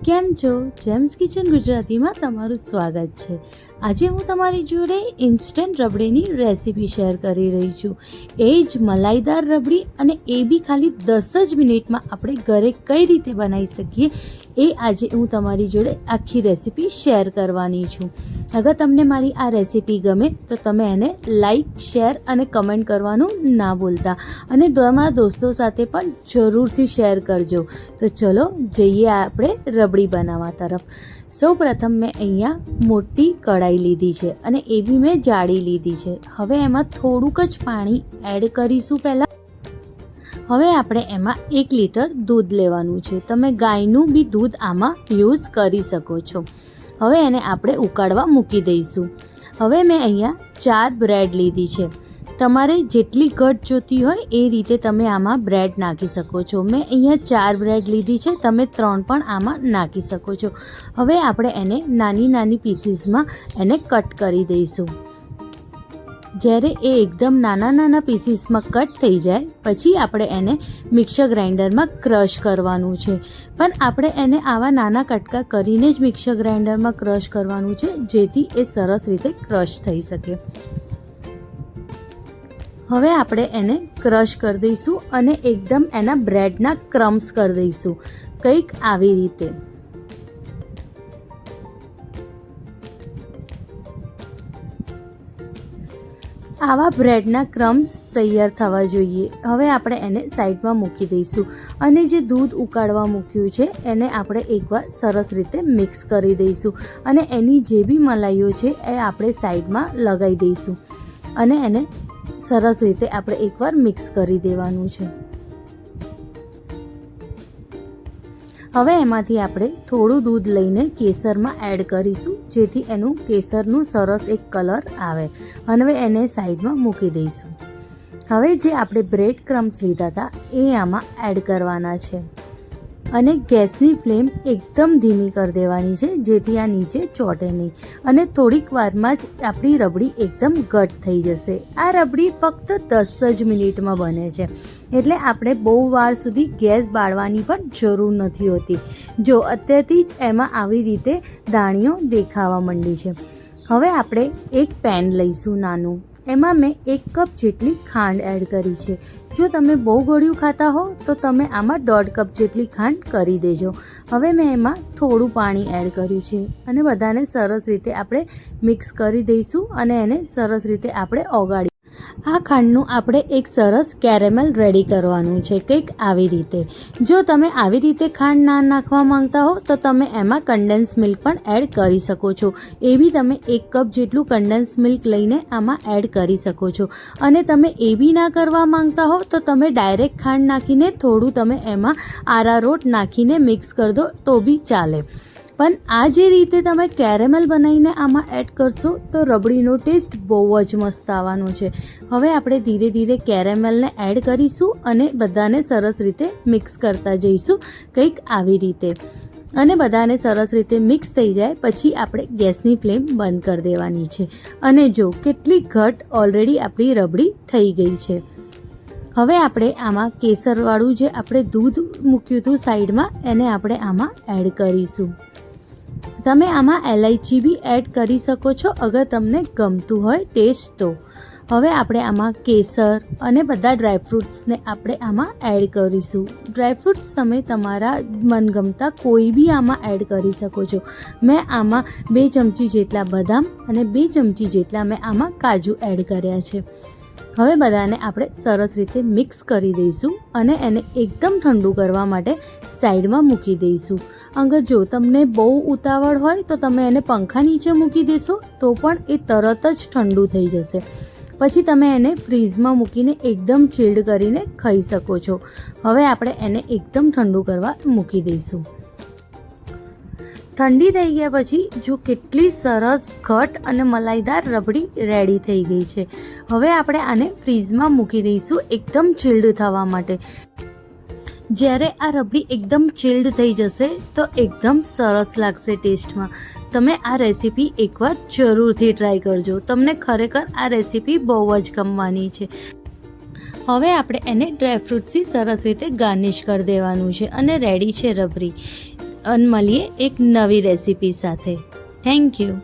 કેમ છો? James kitchen ગુજરાતીમાં તમારું સ્વાગત છે। આજે હું તમારી જોડે ઇન્સ્ટન્ટ રબડીની રેસીપી શેર કરી રહી છું। એ જ મલાઈદાર રબડી, અને એ બી ખાલી 10 જ મિનિટમાં આપણે ઘરે કઈ રીતે બનાવી શકીએ એ આજે હું તમારી જોડે આખી રેસીપી શેર કરવાની છું। અગર તમને મારી આ રેસીપી ગમે તો તમે એને લાઈક, શેર અને કમેન્ટ કરવાનું ના ભૂલતા, અને તમારા દોસ્તો સાથે પણ જરૂરથી શેર કરજો। તો ચલો જઈએ આપણે રબડી બનાવવા તરફ। સૌપ્રથમ મેં અહીંયા મોટી કઢાઈ લીધી છે અને એ બી મેં જાડી લીધી છે। હવે એમાં થોડુંક જ પાણી એડ કરીશું પહેલાં। હવે આપણે એમાં 1 લીટર દૂધ લેવાનું છે। તમે ગાયનું બી દૂધ આમાં યુઝ કરી શકો છો। હવે એને આપણે ઉકાળવા મૂકી દઈશું। હવે મેં અહીંયા 4 બ્રેડ લીધી છે। તમારે જેટલી ઘટ જોતી હોય એ રીતે તમે આમાં બ્રેડ નાખી શકો છો। મેં અહીંયા 4 બ્રેડ લીધી છે, તમે 3 પણ આમાં નાખી શકો છો। હવે આપણે એને નાની નાની પીસીસમાં એને કટ કરી દઈશું। જ્યારે એ એકદમ નાના નાના પીસીસમાં કટ થઈ જાય પછી આપણે એને મિક્સર ગ્રાઇન્ડરમાં ક્રશ કરવાનું છે। પણ આપણે એને આવા નાના કટકા કરીને જ મિક્સર ગ્રાઇન્ડરમાં ક્રશ કરવાનું છે, જેથી એ સરસ રીતે ક્રશ થઈ શકે। હવે આપણે એને ક્રશ કરી દઈશું અને એકદમ એના બ્રેડના ક્રમ્સ કરી દઈશું, કંઈક આવી રીતે। આવા બ્રેડના ક્રમ્સ તૈયાર થવા જોઈએ। હવે આપણે એને સાઈડમાં મૂકી દઈશું અને જે દૂધ ઉકાળવા મૂક્યું છે એને આપણે એકવાર સરસ રીતે મિક્સ કરી દઈશું અને એની જે બી મલાઈઓ છે એ આપણે સાઈડમાં લગાવી દઈશું અને એને સરસ રીતે આપણે એકવાર મિક્સ કરી દેવાનું છે। હવે એમાંથી આપણે થોડું દૂધ લઈને કેસરમાં એડ કરીશું, જેથી એનું કેસરનું સરસ એક કલર આવે, અને હવે એને સાઈડમાં મૂકી દઈશું। હવે જે આપણે બ્રેડ ક્રમ્સ લીધા હતા એ આમાં એડ કરવાના છે અને ગેસની ફ્લેમ એકદમ ધીમી કરી દેવાની છે, જેથી આ નીચે ચોંટે નહીં, અને થોડીક વારમાં જ આપણી રબડી એકદમ ઘટ થઈ જશે। આ રબડી ફક્ત 10 જ મિનિટમાં બને છે, એટલે આપણે બહુ વાર સુધી ગેસ બાળવાની પણ જરૂર નથી હોતી। જો અત્યારથી જ એમાં આવી રીતે દાણીઓ દેખાવા માંડી છે। હવે આપણે એક પેન લઈશું નાનું, એમાં મેં 1 કપ જેટલી ખાંડ એડ કરી છે। જો તમે બહુ ગળ્યું ખાતા હો તો તમે આમાં 1.5 કપ જેટલી ખાંડ કરી દેજો। હવે મેં એમાં થોડું પાણી એડ કર્યું છે અને બધાને સરસ રીતે આપણે મિક્સ કરી દઈશું અને એને સરસ રીતે આપણે ઓગાળી। આ ખાંડનું આપણે એક સરસ કેરેમલ રેડી કરવાનું છે, કંઈક આવી રીતે। જો તમે આવી રીતે ખાંડ ના નાખવા માંગતા હો તો તમે એમાં કન્ડેન્સ મિલ્ક પણ એડ કરી શકો છો। એ બી તમે 1 કપ જેટલું કન્ડેન્સ મિલ્ક લઈને આમાં એડ કરી શકો છો, અને તમે એ બી ના કરવા માંગતા હો તો તમે ડાયરેક્ટ ખાંડ નાખીને થોડું તમે એમાં આરારોટ નાખીને મિક્સ કરી દો તો બી ચાલે। પણ આ જે રીતે તમે કેરેમલ બનાવીને આમાં એડ કરશો તો રબડીનો ટેસ્ટ બહુ જ મસ્ત આવવાનો છે। હવે આપણે ધીરે ધીરે કેરેમલને એડ કરીશું અને બધાને સરસ રીતે મિક્સ કરતા જઈશું, કંઈક આવી રીતે। અને બધાને સરસ રીતે મિક્સ થઈ જાય પછી આપણે ગેસની ફ્લેમ બંધ કરી દેવાની છે, અને જો કેટલી ઘટ ઓલરેડી આપણી રબડી થઈ ગઈ છે। હવે આપણે આમાં કેસરવાળું જે આપણે દૂધ મૂક્યું હતું સાઈડમાં એને આપણે આમાં એડ કરીશું। તમે આમાં એલાયચી બી એડ કરી શકો છો અગર તમને ગમતું હોય ટેસ્ટ તો। હવે આપણે આમાં કેસર અને બધા ડ્રાયફ્રૂટ્સને આપણે આમાં એડ કરીશું। ડ્રાયફ્રૂટ્સ તમે તમારા મનગમતા કોઈ બી આમાં એડ કરી શકો છો। મેં આમાં 2 ચમચી જેટલા બદામ અને 2 ચમચી જેટલા મેં આમાં કાજુ એડ કર્યા છે। હવે બધાને આપણે સરસ રીતે મિક્સ કરી દઈશું અને એને એકદમ ઠંડુ કરવા માટે સાઈડમાં મૂકી દઈશું। અગર જો તમને બહુ ઉતાવળ હોય તો તમે એને પંખા નીચે મૂકી દેશો તો પણ એ તરત જ ઠંડુ થઈ જશે। પછી તમે એને ફ્રીઝમાં મૂકીને એકદમ ચિલ્ડ કરીને ખાઈ શકો છો। હવે આપણે એને એકદમ ઠંડુ કરવા મૂકી દઈશું। ઠંડી થઈ ગયા પછી જો કેટલી સરસ ઘટ અને મલાઈદાર રબડી રેડી થઈ ગઈ છે। હવે આપણે આને ફ્રીઝમાં મૂકી દઈશું એકદમ ચિલ્ડ થવા માટે। જ્યારે આ રબડી એકદમ ચિલ્ડ થઈ જશે તો એકદમ સરસ લાગશે ટેસ્ટમાં। તમે આ રેસીપી એકવાર જરૂરથી ટ્રાય કરજો, તમને ખરેખર આ રેસીપી બહુ જ ગમવાની છે। હવે આપણે એને ડ્રાયફ્રૂટથી સરસ રીતે ગાર્નિશ કરી દેવાનું છે અને રેડી છે રબડી। અને મળીએ એક નવી રેસીપી સાથે. Thank you.